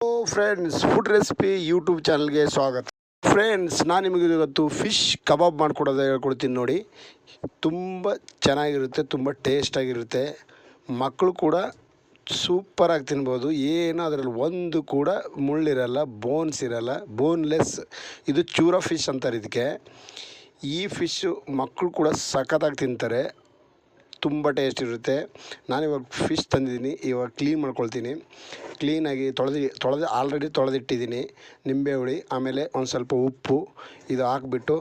Friends, food recipe YouTube ಚಾನಲ್ಗೆ ಸ್ವಾಗತ. Friends, ನಾನು ನಿಮಗೆ ಇವತ್ತು ಫಿಶ್ ಕಬಾಬ್ ಮಾಡ್ಕೊಡೋದು ಹೇಳ್ಕೊಡ್ತೀನಿ ನೋಡಿ. ತುಂಬ ಚೆನ್ನಾಗಿರುತ್ತೆ, ತುಂಬ ಟೇಸ್ಟಾಗಿರುತ್ತೆ. ಮಕ್ಕಳು ಕೂಡ ಸೂಪರಾಗಿ ತಿನ್ಬೋದು. ಏನು ಅದರಲ್ಲಿ ಒಂದು ಕೂಡ ಮುಳ್ಳಿರಲ್ಲ, ಬೋನ್ಸ್ ಇರಲ್ಲ, ಬೋನ್ಲೆಸ್. ಇದು ಚೂರಾ ಫಿಶ್ ಅಂತಾರೆ ಇದಕ್ಕೆ. ಈ ಫಿಶ್ಶು ಮಕ್ಕಳು ಕೂಡ ಸಖತ್ತಾಗಿ ತಿಂತಾರೆ, ತುಂಬ ಟೇಸ್ಟ್ ಇರುತ್ತೆ. ನಾನಿವಾಗ ಫಿಶ್ ತಂದಿದ್ದೀನಿ, ಇವಾಗ ಕ್ಲೀನ್ ಮಾಡ್ಕೊಳ್ತೀನಿ. ಕ್ಲೀನಾಗಿ ಆಲ್ರೆಡಿ ತೊಳೆದಿಟ್ಟಿದ್ದೀನಿ. ನಿಂಬೆ ಹುಳಿ, ಆಮೇಲೆ ಒಂದು ಸ್ವಲ್ಪ ಉಪ್ಪು ಇದು ಹಾಕ್ಬಿಟ್ಟು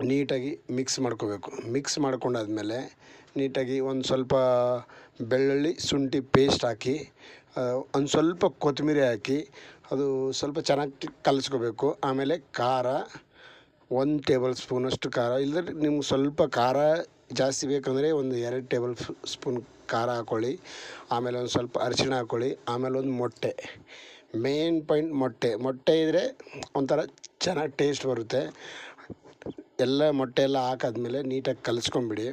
ನೀಟಾಗಿ ಮಿಕ್ಸ್ ಮಾಡ್ಕೋಬೇಕು. ಮಿಕ್ಸ್ ಮಾಡ್ಕೊಂಡಾದ್ಮೇಲೆ ನೀಟಾಗಿ ಒಂದು ಸ್ವಲ್ಪ ಬೆಳ್ಳುಳ್ಳಿ ಶುಂಠಿ ಪೇಸ್ಟ್ ಹಾಕಿ, ಒಂದು ಸ್ವಲ್ಪ ಕೊತ್ತಂಬರಿ ಹಾಕಿ ಅದು ಸ್ವಲ್ಪ ಚೆನ್ನಾಗಿ ಕಲಿಸ್ಕೋಬೇಕು. ಆಮೇಲೆ ಖಾರ 1 ಟೇಬಲ್ ಸ್ಪೂನಷ್ಟು ಖಾರ, ಇಲ್ಲದ್ರೆ ನಿಮ್ಗೆ ಸ್ವಲ್ಪ ಖಾರ ಜಾಸ್ತಿ ಬೇಕಂದರೆ ಒಂದು 2 ಟೇಬಲ್ ಸ್ಪೂನ್ ಖಾರ ಹಾಕ್ಕೊಳ್ಳಿ. ಆಮೇಲೆ ಒಂದು ಸ್ವಲ್ಪ ಅರಿಶಿಣ ಹಾಕ್ಕೊಳ್ಳಿ. ಆಮೇಲೆ ಒಂದು ಮೊಟ್ಟೆ, ಮೇನ್ ಪಾಯಿಂಟ್ ಮೊಟ್ಟೆ ಇದ್ದರೆ ಒಂಥರ ಚೆನ್ನಾಗಿ ಟೇಸ್ಟ್ ಬರುತ್ತೆ. ಎಲ್ಲ ಮೊಟ್ಟೆ ಎಲ್ಲ ಹಾಕಾದ್ಮೇಲೆ ನೀಟಾಗಿ ಕಲಿಸ್ಕೊಂಬಿಡಿ.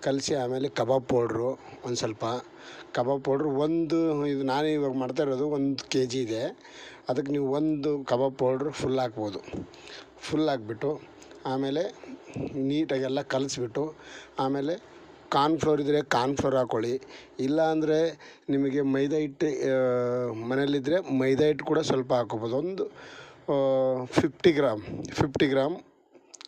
ಕಲಸಿ ಆಮೇಲೆ ಕಬಾಬ್ ಪೌಡ್ರು ಒಂದು ಸ್ವಲ್ಪ, ಕಬಾಬ್ ಪೌಡ್ರು ಇದು ನಾನು ಇವಾಗ ಮಾಡ್ತಾ ಇರೋದು 1 kg ಇದೆ. ಅದಕ್ಕೆ ನೀವು 1 ಕಬಾಬ್ ಪೌಡ್ರು ಫುಲ್ ಹಾಕ್ಬೋದು. ಫುಲ್ ಹಾಕ್ಬಿಟ್ಟು ಆಮೇಲೆ ನೀಟಾಗೆಲ್ಲ ಕಲಿಸ್ಬಿಟ್ಟು ಆಮೇಲೆ ಕಾರ್ನ್ಫ್ಲೋರ್ ಇದ್ದರೆ ಕಾರ್ನ್ಫ್ಲೋರ್ ಹಾಕ್ಕೊಳ್ಳಿ. ಇಲ್ಲ ಅಂದರೆ ನಿಮಗೆ ಮೈದಾ ಹಿಟ್ಟು ಮನೇಲಿದ್ದರೆ ಮೈದಾ ಹಿಟ್ಟು ಕೂಡ ಸ್ವಲ್ಪ ಹಾಕ್ಕೋಬೋದು. ಒಂದು 50 ಗ್ರಾಮ್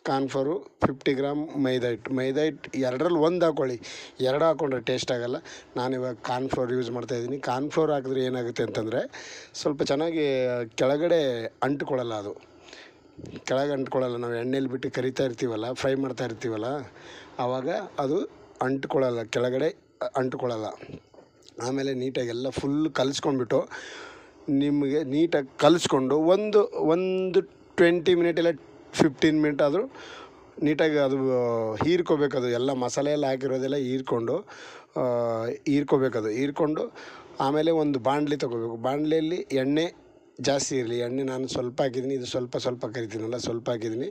ಕಾರ್ನ್ಫ್ಲೋರು, 50 ಗ್ರಾಮ್ ಮೈದಾ ಹಿಟ್ಟು ಎರಡರಲ್ಲಿ 1 ಹಾಕ್ಕೊಳ್ಳಿ. 2 ಹಾಕ್ಕೊಂಡ್ರೆ ಟೇಸ್ಟ್ ಆಗೋಲ್ಲ. ನಾನಿವಾಗ ಕಾರ್ನ್ಫ್ಲೋರ್ ಯೂಸ್ ಮಾಡ್ತಾಯಿದ್ದೀನಿ. ಕಾರ್ನ್ಫ್ಲೋರ್ ಹಾಕಿದ್ರೆ ಏನಾಗುತ್ತೆ ಅಂತಂದರೆ ಸ್ವಲ್ಪ ಚೆನ್ನಾಗಿ ಕೆಳಗಡೆ ಅಂಟ್ಕೊಳ್ಳಲ್ಲ. ಅದು ಕೆಳಗೆ ಅಂಟ್ಕೊಳ್ಳಲ್ಲ. ನಾವು ಎಣ್ಣೆಲಿ ಬಿಟ್ಟು ಕರಿತಾ ಇರ್ತೀವಲ್ಲ, ಫ್ರೈ ಮಾಡ್ತಾ ಇರ್ತೀವಲ್ಲ, ಆವಾಗ ಅದು ಅಂಟ್ಕೊಳ್ಳಲ್ಲ, ಕೆಳಗಡೆ ಅಂಟ್ಕೊಳ್ಳಲ್ಲ. ಆಮೇಲೆ ನೀಟಾಗಿ ಎಲ್ಲ ಫುಲ್ ಕಲಿಸ್ಕೊಂಡ್ಬಿಟ್ಟು ನಿಮಗೆ ನೀಟಾಗಿ ಕಲಿಸ್ಕೊಂಡು ಒಂದು 20 ಮಿನಿಟ್ ಇಲ್ಲ 15 ಮಿನಿಟ್ ಆದರೂ ನೀಟಾಗಿ ಅದು ಹೀರ್ಕೋಬೇಕದು. ಎಲ್ಲ ಮಸಾಲೆ ಎಲ್ಲ ಹಾಕಿರೋದೆಲ್ಲ ಹೀರ್ಕೊಂಡು ಆಮೇಲೆ ಒಂದು ಬಾಣಲಿ ತೊಗೋಬೇಕು. ಬಾಣಲಿಯಲ್ಲಿ ಎಣ್ಣೆ ಜಾಸ್ತಿ ಇರಲಿ. ಎಣ್ಣೆ ನಾನು ಸ್ವಲ್ಪ ಹಾಕಿದ್ದೀನಿ, ಇದು ಸ್ವಲ್ಪ ಕರಿತೀನಲ್ಲ, ಸ್ವಲ್ಪ ಹಾಕಿದ್ದೀನಿ.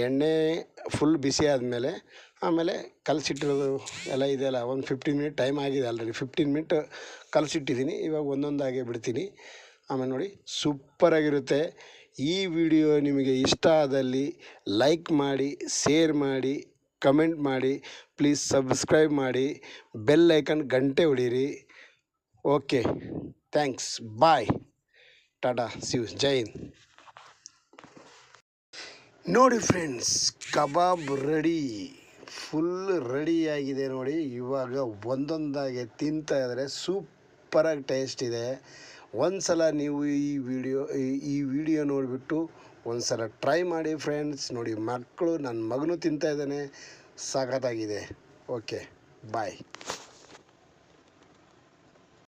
ಎಣ್ಣೆ ಫುಲ್ ಬಿಸಿ ಆದಮೇಲೆ ಆಮೇಲೆ ಕಲಸಿಟ್ಟಿರೋದು ಎಲ್ಲ ಇದೆಯಲ್ಲ, ಒಂದು 15 ಮಿನಿಟ್ ಟೈಮ್ ಆಗಿದೆ ಆಲ್ರೆಡಿ. 15 ಮಿನಿಟ್ ಕಲಸಿಟ್ಟಿದ್ದೀನಿ. ಇವಾಗ ಒಂದೊಂದಾಗೆ ಬಿಡ್ತೀನಿ. ಆಮೇಲೆ ನೋಡಿ, ಸೂಪರಾಗಿರುತ್ತೆ. ಈ ವಿಡಿಯೋ ನಿಮಗೆ ಇಷ್ಟ ಆದಲ್ಲಿ ಲೈಕ್ ಮಾಡಿ, ಶೇರ್ ಮಾಡಿ, ಕಮೆಂಟ್ ಮಾಡಿ, ಪ್ಲೀಸ್ ಸಬ್ಸ್ಕ್ರೈಬ್ ಮಾಡಿ, ಬೆಲ್ ಐಕನ್ ಗಂಟೆ ಹೊಡೀರಿ. ಓಕೆ, ಥ್ಯಾಂಕ್ಸ್, ಬಾಯ್, ಟಾಟಾ, ಸಿವ್, ಜೈ ಹಿಂದ್. ನೋಡಿ ಫ್ರೆಂಡ್ಸ್, ಕಬಾಬ್ ರೆಡಿ, ಫುಲ್ ರೆಡಿಯಾಗಿದೆ ನೋಡಿ. ಇವಾಗ ಒಂದೊಂದಾಗಿ ತಿಂತಾ ಇದ್ದರೆ ಸೂಪರಾಗಿ ಟೇಸ್ಟ್ ಇದೆ. ಒಂದು ಸಲ ನೀವು ಈ ವಿಡಿಯೋ ನೋಡಿಬಿಟ್ಟು ಒಂದು ಸಲ ಟ್ರೈ ಮಾಡಿ ಫ್ರೆಂಡ್ಸ್. ನೋಡಿ, ನನ್ನ ಮಗನೂ ತಿಂತಾ ಇದ್ದಾನೆ, ಸಖತ್ತಾಗಿದೆ. ಓಕೆ, ಬಾಯ್.